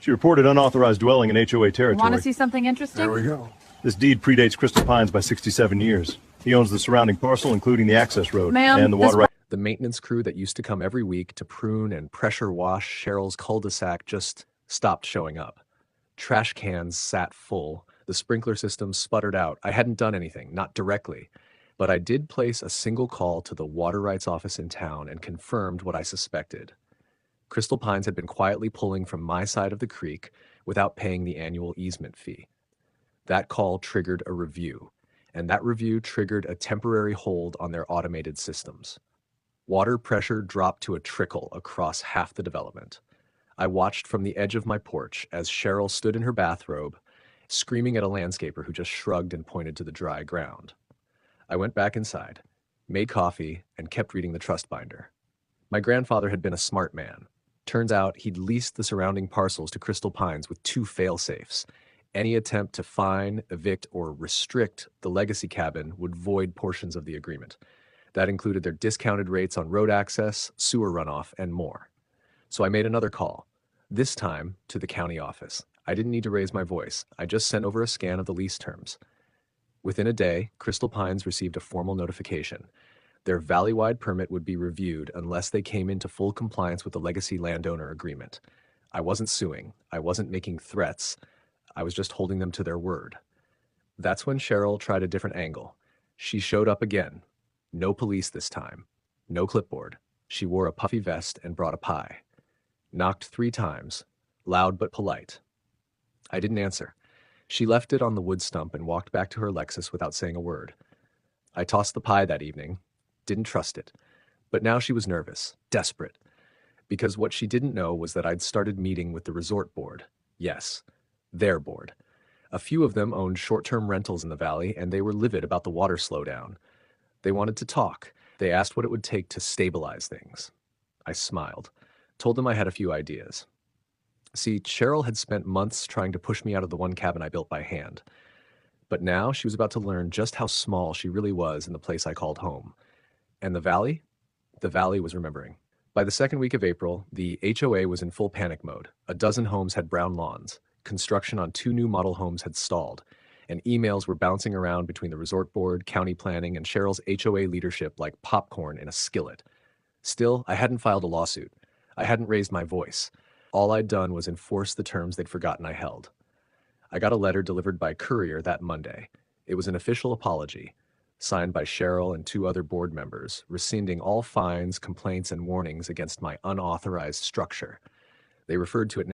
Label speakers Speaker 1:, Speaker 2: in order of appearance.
Speaker 1: She reported unauthorized dwelling in HOA territory.
Speaker 2: Want to see something interesting?
Speaker 3: There we go.
Speaker 1: This deed predates Crystal Pines by 67 years. He owns the surrounding parcel, including the access road and the water right.
Speaker 4: The maintenance crew that used to come every week to prune and pressure wash Cheryl's cul-de-sac just stopped showing up. Trash cans sat full. The sprinkler system sputtered out. I hadn't done anything, not directly, but I did place a single call to the water rights office in town and confirmed what I suspected. Crystal Pines had been quietly pulling from my side of the creek without paying the annual easement fee. That call triggered a review, and that review triggered a temporary hold on their automated systems. Water pressure dropped to a trickle across half the development. I watched from the edge of my porch as Cheryl stood in her bathrobe, screaming at a landscaper who just shrugged and pointed to the dry ground. I went back inside, made coffee, and kept reading the trust binder. My grandfather had been a smart man. Turns out he'd leased the surrounding parcels to Crystal Pines with 2 fail-safes. Any attempt to fine, evict, or restrict the legacy cabin would void portions of the agreement. That included their discounted rates on road access, sewer runoff, and more. So I made another call, this time to the county office. I didn't need to raise my voice. I just sent over a scan of the lease terms. Within a day, Crystal Pines received a formal notification. Their valley-wide permit would be reviewed unless they came into full compliance with the legacy landowner agreement. I wasn't suing. I wasn't making threats. I was just holding them to their word. That's when Cheryl tried a different angle. She showed up again. No police this time. No clipboard. She wore a puffy vest and brought a pie. Knocked 3 times, loud but polite. I didn't answer. She left it on the wood stump and walked back to her Lexus without saying a word. I tossed the pie that evening. Didn't trust it. But now she was nervous, desperate. Because what she didn't know was that I'd started meeting with the resort board. Yes, their board. A few of them owned short-term rentals in the valley, and they were livid about the water slowdown. They wanted to talk. They asked what it would take to stabilize things. I smiled, told them I had a few ideas. See, Cheryl had spent months trying to push me out of the one cabin I built by hand. But now she was about to learn just how small she really was in the place I called home. And the valley? The valley was remembering. By the second week of April, the HOA was in full panic mode. A dozen homes had brown lawns. Construction on 2 new model homes had stalled. And emails were bouncing around between the resort board, county planning, and Cheryl's HOA leadership like popcorn in a skillet. Still, I hadn't filed a lawsuit. I hadn't raised my voice. All I'd done was enforce the terms they'd forgotten I held. I got a letter delivered by courier that Monday. It was an official apology, signed by Cheryl and 2 other board members, rescinding all fines, complaints, and warnings against my unauthorized structure. They referred to it